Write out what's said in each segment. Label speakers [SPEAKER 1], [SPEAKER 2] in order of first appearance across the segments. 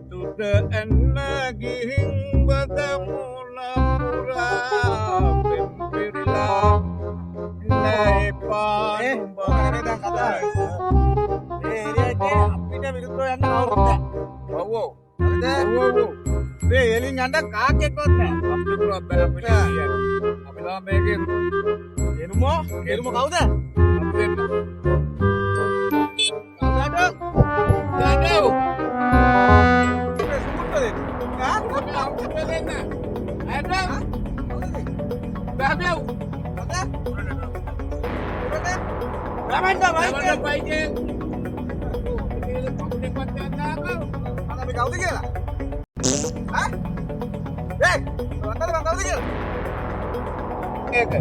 [SPEAKER 1] තුට එන්න ගිහින් බදමුණ පුරා පෙම්පිරිලා නෑ පානුඹ දැන් කතා ඒ ඒරියාවේ අපිට විරුද්ධව යන්න කවුරුද? ඔව් හරිද? මේ එලින් යන්න කාක්කෙක්වත් නෑ. අපිට පුළුවන් බෑ අපිට කියන්නේ. අපි ලා මේකේ එරුමෝ කවුද? අපි දෙන්න. Gagal. Sudah deh. Hah? Udah deh. Ada. Gagal. Ada? Udah deh. Ramen dah baik. Ramen baik. Mana kau tiga lah? Hah? Dek, mana kau tiga? Oke.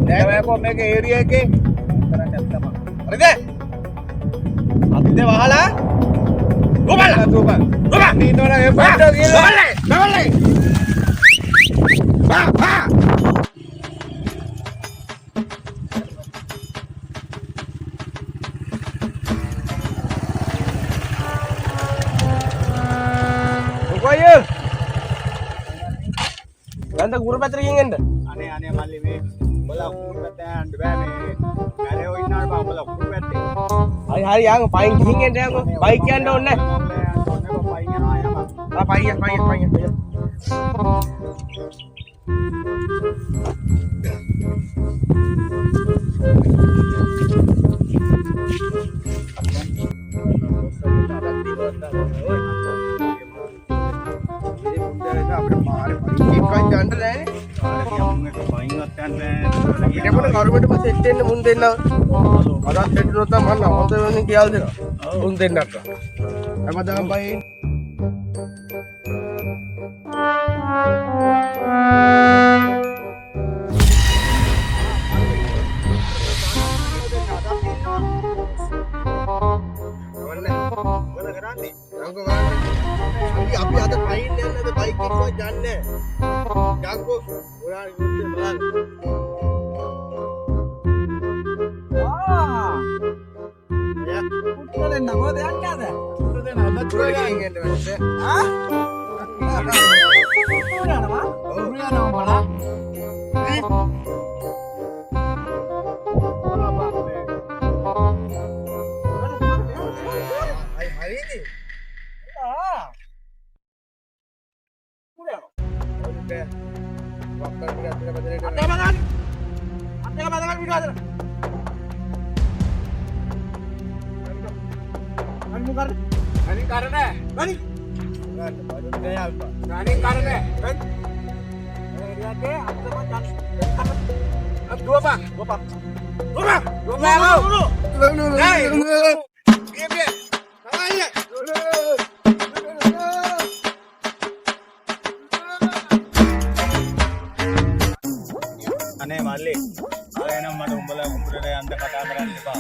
[SPEAKER 1] Dewa kau mega area ke? Karena jatuh apa? Ada? Ada wahala? Gobal. Dito na yung pagdog ilo. Dawali. Pa. Bukayo. Ganda guru patri ingin dah. Aneh mali me. Bola guru patri and bame. Kare hoy na ba bola guru patri. Hari yang paling ingin dia aku. Baik yang down nih. Pahit. Ini pun government masih extend muntin na. Ada extend nota mana? Untuk ini kial deh. Muntin nak. Apa dah baik? Abi ada pain dan ada baik itu jangan. Jago orang itu malang. Ya, udah deh nama dia apa dah? Udah deh nama dia ingin deh. Hah? Udah nama? Udah nama mana? Hari ini. Aneh mali. Ada nama umbala umbala anda kata beran lepa.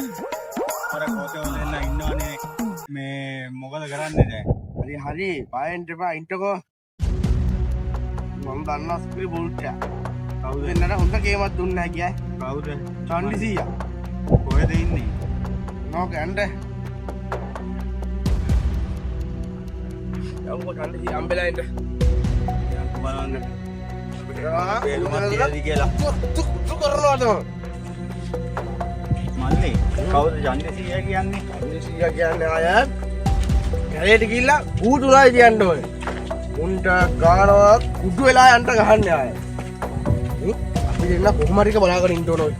[SPEAKER 1] Orang kote oleh na inno ane me mogal geran deh. Hari paen lepa intoko. Mom danna sekali bolcha. Kau deh nara unta kemat dunna kya? Kau deh. Chandi sih ya. Kau deh ini. No kande. Yang kau chandi sih ambil aja. Yang kemarin deh. Tuh karena ada. Mali, kau tu jangan sih ya kian ni. Jangan kian ayat. Kaya digila, kudu lah kian doy. Unta kano kudu lah anta kahan ni ayat. Tapi jenna kumari ke balagan Indo.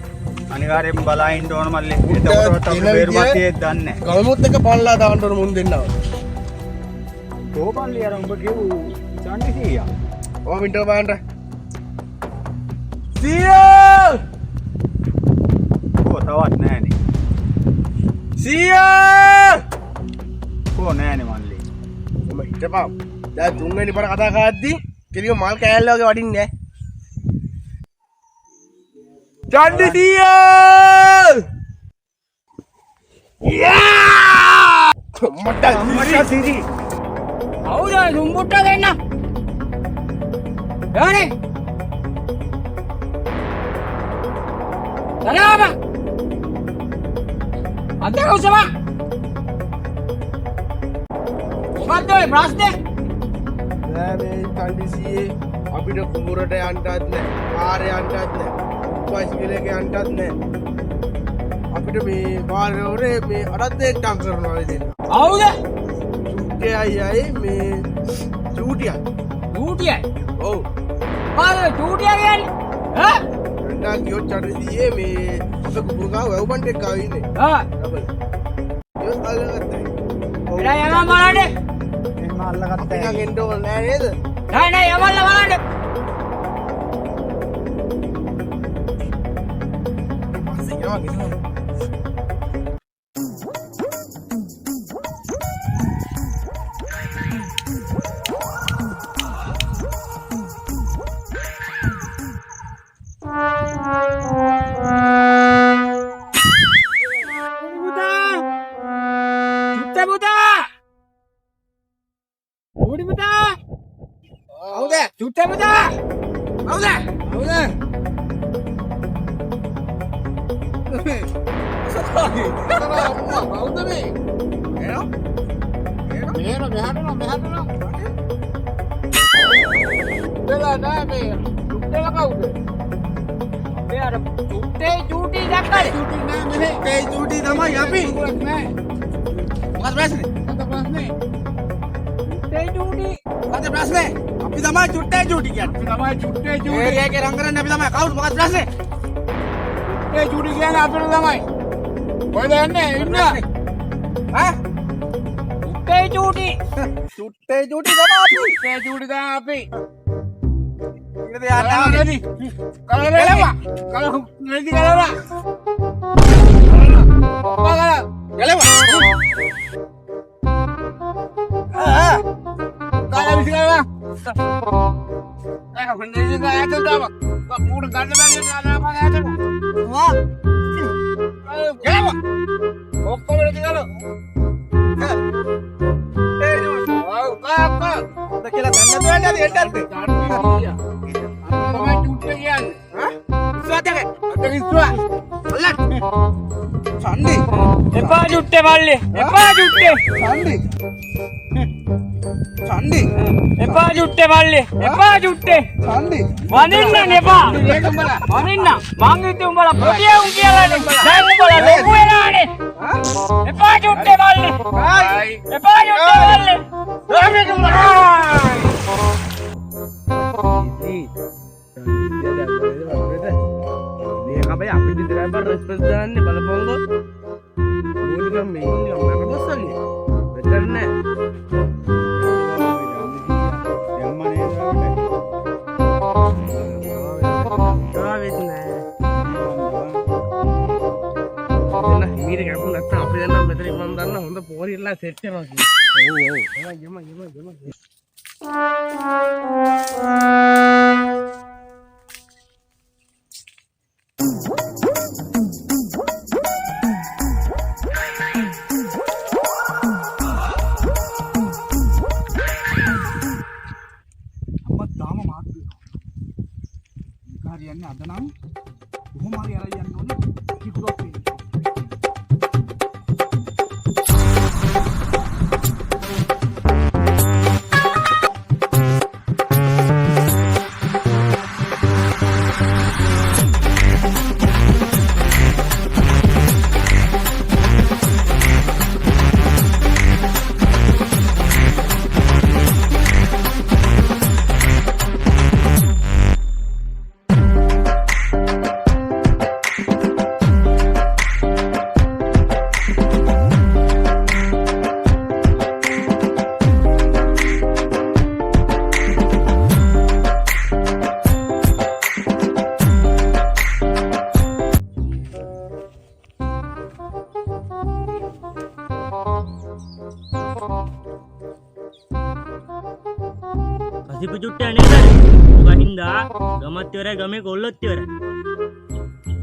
[SPEAKER 1] Anigare bala Indo mali. Itu orang tak bermati dan ne. Kalau mutte ke palla dah Indo mundin na. Dua pali orang begitu jangan sih ya. Oh Indo mana? Sial! Kok tawat nෑ නේ. Sial! Kok නෑ නේ මල්ලි. මම හිටපම්. දැන් තුන්වෙනි පාර කතා කරද්දි කෙලිය මල් කෑල්ල වගේ වඩින්නේ නෑ. චණ්ඩි සියල්! යා! මට සිරි. අවුද දුම්බුට්ට දෙන්න. යානේ Kenapa? Ada kau sama?
[SPEAKER 2] මොකද්ද ඔය ප්‍රශ්නේ?
[SPEAKER 1] නෑ මේ කන්දිසියේ අපිට කුඹුරට යන්නත් නෑ. පාරේ යන්නත් නෑ. බයිසිකලයක යන්නත් නෑ. අපිට මේ පාරේ මේ අරත් එක්කම් කරනවා ඉතින්.
[SPEAKER 2] කවුද?
[SPEAKER 1] චූටි අයියයි මේ චූටියයි.
[SPEAKER 2] චූටියයි.
[SPEAKER 1] ඔව්.
[SPEAKER 2] මොකද්ද චූටියා කියන්නේ? ඈ?
[SPEAKER 1] රණ්ඩා කියෝ චරිතියේ මේ අපේ කුඹුරගාව වැව්බන්ට එක්ක ආවේ ඉන්නේ.
[SPEAKER 2] ආ.
[SPEAKER 1] ඩබල්. ඒක අල්ලගත්තා.
[SPEAKER 2] එලා යනවා බලන්න.
[SPEAKER 1] එහෙම අල්ලගත්තා. නිකන් එන්න ඕන නෑ නේද?
[SPEAKER 2] නෑ නෑ යවන්න බලන්න.
[SPEAKER 1] පස්සේ යනවා ගෙනවා.
[SPEAKER 2] චුට්ටේ පුතා! කවුද? කවුද?
[SPEAKER 1] කවුද මේ? එනවා?
[SPEAKER 2] මෙහෙට වෙලා නෑ මේ. චුට්ටේලා කවුද? මේ අර චුට්ටේ චූටි දැක්කද? චූටි නෑ මෙහෙ.
[SPEAKER 1] ඒ චූටි තමයි අපි.
[SPEAKER 2] නෑ.
[SPEAKER 1] මොකද ප්‍රශ්නේ?
[SPEAKER 2] චුට්ටේ චූටි.
[SPEAKER 1] මොකද ප්‍රශ්නේ? අපි තමයි චුට්ටේ චූටි කියන්නේ.
[SPEAKER 2] අපි තමයි චුට්ටේ චූටි.
[SPEAKER 1] ඒකේ රංග කරන්නේ අපි තමයි. කවුද මොකද ප්‍රශ්නේ?
[SPEAKER 2] චුට්ටේ චූටි කියන්නේ අපිට තමයි. කොහෙද යන්නේ? ඉන්න.
[SPEAKER 1] ඈ?
[SPEAKER 2] චුට්ටේ චූටි.
[SPEAKER 1] චුට්ටේ චූටි තමයි අපි.
[SPEAKER 2] චුට්ටේ චූටි තමයි අපි.
[SPEAKER 1] ඉන්නද යන්නේ?
[SPEAKER 2] ready. Kalera. Kalau ready kalera. Apa kalera?
[SPEAKER 1] Gelewa.
[SPEAKER 2] Kalau bisa kalera. Bener juga itu apa? Kok udah ganti balik ada apa itu? Wah. Gelewa. Oke ready kalau. Wow, kakak.
[SPEAKER 1] Udah kira tanda tuh ada di entar tuh.
[SPEAKER 2] Iya. Apa cuci yan?
[SPEAKER 1] Hah? Suatu kan?
[SPEAKER 2] Ada kisah.
[SPEAKER 1] Alat. Sandi.
[SPEAKER 2] Epa cuci balik. Epa cuci.
[SPEAKER 1] Sandi. Sandi.
[SPEAKER 2] Epa cuci balik. Epa cuci.
[SPEAKER 1] Sandi.
[SPEAKER 2] Waninna epa. Waninna. Mangitu umbala putiya ungkiyala ne. Dan umbala loku wena ne. Epa cuci balik. Epa cuci balik. Rame umbala.
[SPEAKER 1] Apa ya? Apa di driver respons dan nih balapong lo? Mau juga main yang mana bosan nih? Betul nih. Yang mana yang mana? Kawin nih. Nah, mirip kayak pun datang. Apa yang namanya dari mandana? Untuk pori lah setnya lagi. Oh, gimana?
[SPEAKER 2] hariannya ada nang කොහොම හරි අරන් යන්න ඕනේ කිකුරක් වෙන්න.
[SPEAKER 3] කසිපු චුට්ටය නේද? ඔක හින්දා ගමත් ඉවරයි ගමේ කොල්ලොත් ඉවරයි.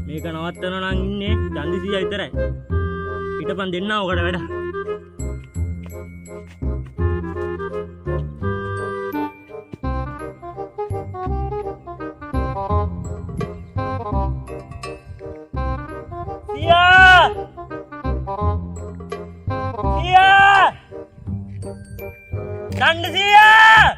[SPEAKER 3] මේක නවත්තනවා නම් ඉන්නේ චන්දිසියා විතරයි. පිටපන් දෙන්නා ඔකට වැඩ. සියා! සියා! චන්දසියා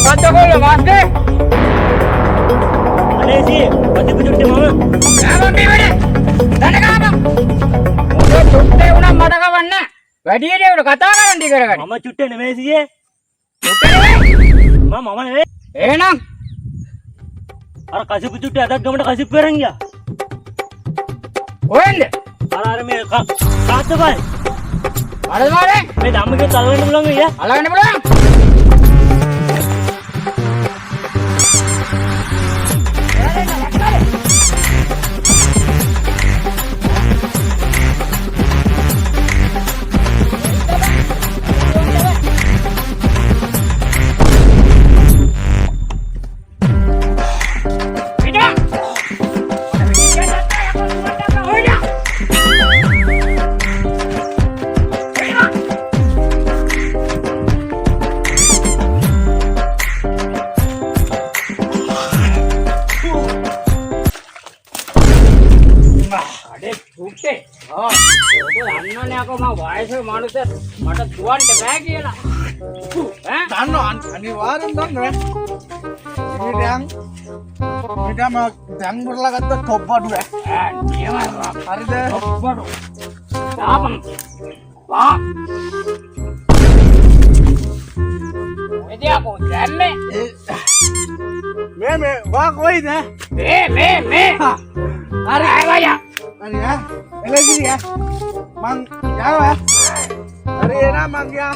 [SPEAKER 2] කද්දකොල්ල වාස්කේ
[SPEAKER 3] අනේ සී වදිපු චුට්ටේ මම
[SPEAKER 2] ආවම් බිවඩ දනගාම ඔය චුට්ටේ උනම් මට කවන්න වැඩිහිටියෙකුට කතා කරන්න ටි කරගන්න
[SPEAKER 3] මම චුට්ටේ නෙමෙයි සීයේ
[SPEAKER 2] චුට්ටේ නෙවෙයි
[SPEAKER 3] මම නෙමෙයි
[SPEAKER 2] එහෙනම්
[SPEAKER 3] අර කසිපු චුට්ටේ අදක් ගමට කසිප්පු වෙරන් ගියා
[SPEAKER 2] කොහෙන්ද
[SPEAKER 3] අර මේ කාත්තපයි
[SPEAKER 2] අරද මාරේ
[SPEAKER 3] මේ ධම්මගේ තලවෙන්න පුළුවන් ගියා
[SPEAKER 2] අලගන්න පුළුවන් මට දුවන්ට බෑ කියලා
[SPEAKER 1] දන්න අනිවාර්යෙන් දන්න මිටම දැන් කරලා ගත්ත ටොප් බඩු හරිද
[SPEAKER 2] බඩු තාපන් වා එදියාකෝ දැම්මේ
[SPEAKER 1] මේ වා කොයිද
[SPEAKER 2] මේ
[SPEAKER 1] හරි
[SPEAKER 2] ආවයා
[SPEAKER 1] අනේ එලෙසිය මං යාවා හරි එනා මං ගියා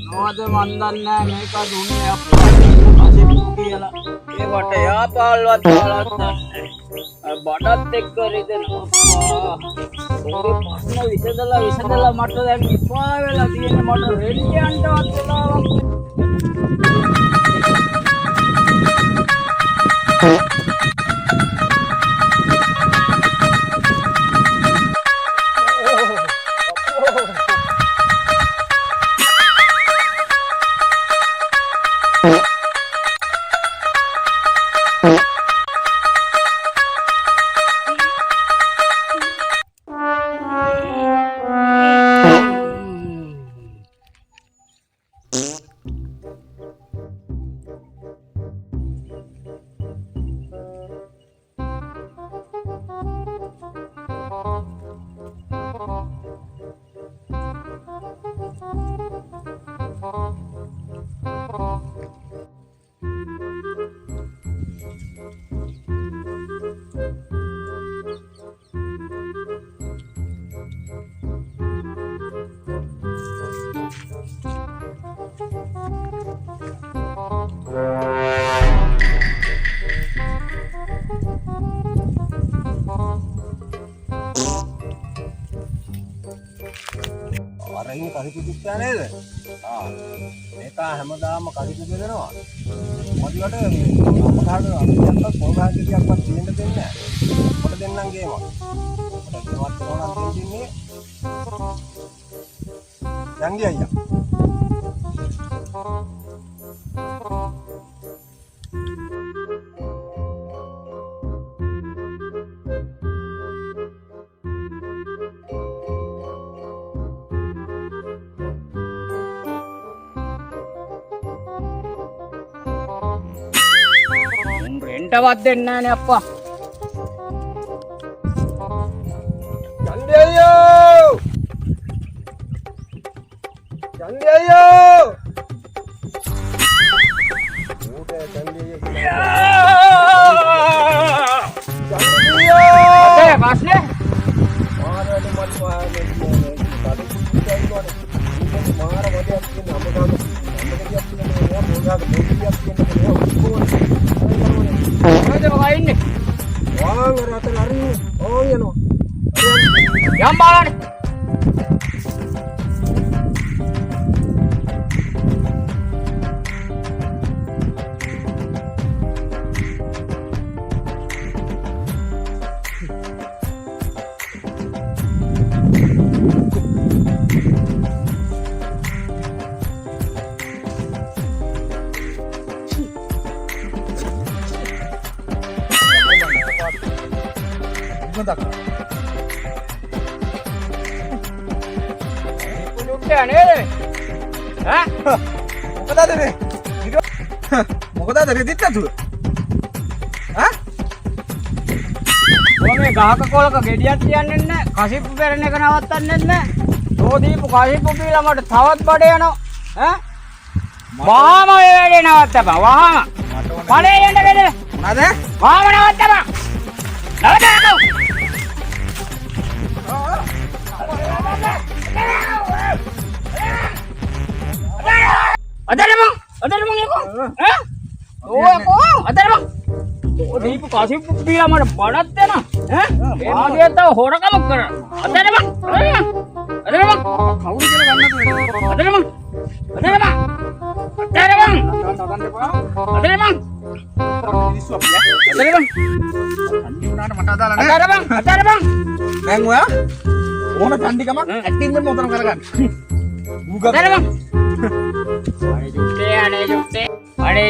[SPEAKER 2] නෝද මන් දන්නේ මේක දුන්නේ අප්පා අසිප්පු කියලා ඒකට යාපාල්වත් දාලත් නැහැ බඩත් එක්ක රිදෙනවා ඔය ප්‍රශ්න විසඳලා මට දැන් ඉපා වෙලා තියෙන මට රෙඩියන්ටවත් වෙලාවක්
[SPEAKER 1] අරින් කරිපු චුට්ටා නේද මේක හැමදාම කරිපු දෙනවා මොඩියට අපහාර අපිට පොරාජිකයක්වත් දෙන්න දෙන්නේ නැහැ මොකද දෙන්නම් ගේම මොකද දෙවත් කරනවා දෙන්නේ යංගි අයියා
[SPEAKER 2] රෙන්ටවත් දෙන්නේ නැහනේ අප්පා
[SPEAKER 1] යංගි අයියෝ යංගි අයියෝ ඌට යංගි
[SPEAKER 2] අතේ ප්‍රශ්නේ
[SPEAKER 1] මාරවල මල් පාන්නේ මාර වදයක් කියන අමගාම අමගියක් කියන එක මොනවාද මොකක්ද කියන
[SPEAKER 2] කොහෙද ඔයා ඉන්නේ
[SPEAKER 1] වාංග රතන අරින්නේ ඕන් යනවා
[SPEAKER 2] යම් බලන්න
[SPEAKER 1] මොකද?
[SPEAKER 2] චුට්ටේ නේද? ඈ?
[SPEAKER 1] මොකදද මේ? මොකදද රෙදිත් අතුල? ඈ?
[SPEAKER 2] ඔනේ ගහක කොලක ගෙඩියක් තියන්නේ නැහැ. කසිප්පු පෙරණ එක නවත්තන්නේ නැහැ. තෝ දීපු කසිප්පු පීලා මට තවත් බඩ යනවා. ඈ? වහාම ඔය වැඩේ නවත්තපන්. වහාම. බඩේ යන්න බෙද.
[SPEAKER 1] මොනවාද?
[SPEAKER 2] වහාම නවත්තපන්. නවත්තපන්. අදරම නිකෝ. ඈ? ඕකෝ අදරම. ඔය දීපු කසිප්පු පීලා මට බඩත් යනවා. ඈ? ඒ මාගේ තව හොරකම කරා. අදරම. අදරම.
[SPEAKER 1] කවුරු කියලා ගන්නද?
[SPEAKER 2] අදරම. අදරම. අදරම.
[SPEAKER 1] මිනිස්සු අපි ඈ.
[SPEAKER 2] අදරම.
[SPEAKER 1] අන්ති උනාට මට අදාළ නැහැ.
[SPEAKER 2] අදරම. අදරම.
[SPEAKER 1] දැන් ඔයා ඕන චන්දිකම ඇක්ටිං වෙන්න උතන කරගන්න.
[SPEAKER 2] අදරම. අනේ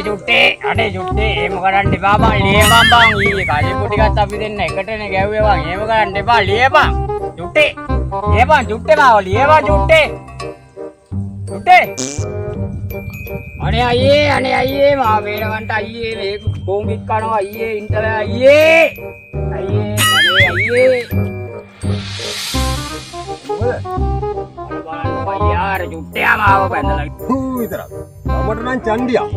[SPEAKER 2] ජුට්ටේ එහෙම කරන්න එපා බං ලියපන් බං ඊයේ කලිපු ටිකත් අපි දෙන්න එකටනේ ගැව්වේ බං එහෙම කරන්න එපා ලියපන් ජුට්ටේ ලියපන් ජුට්ටේ මාව ලියපන් ජුට්ටේ අනේ අයියේ මා වේලවන්ට අයියේ මේ කොංගික් කනවා අයියේ ඉන්ටල අයියේ යාර ජුට්ටේ මාව බැඳලා
[SPEAKER 1] විතරක්. අපට නම් චන්දියා.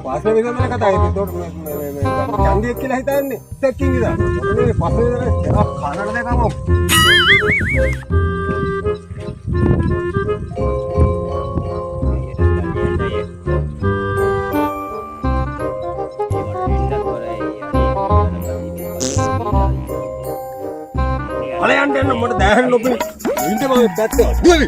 [SPEAKER 1] පාස්වේ විසඳන කතා ඉතින් තොට චන්දියෙක් කියලා හිතන්නේ. සෙක්කින් විතර. මේ පාස්වේ විතර කනට දෙකම. අලයන්ට එන්න මට දැහැන් නොපෙන. ඉන්න මම පැත්තේ. දුවවි.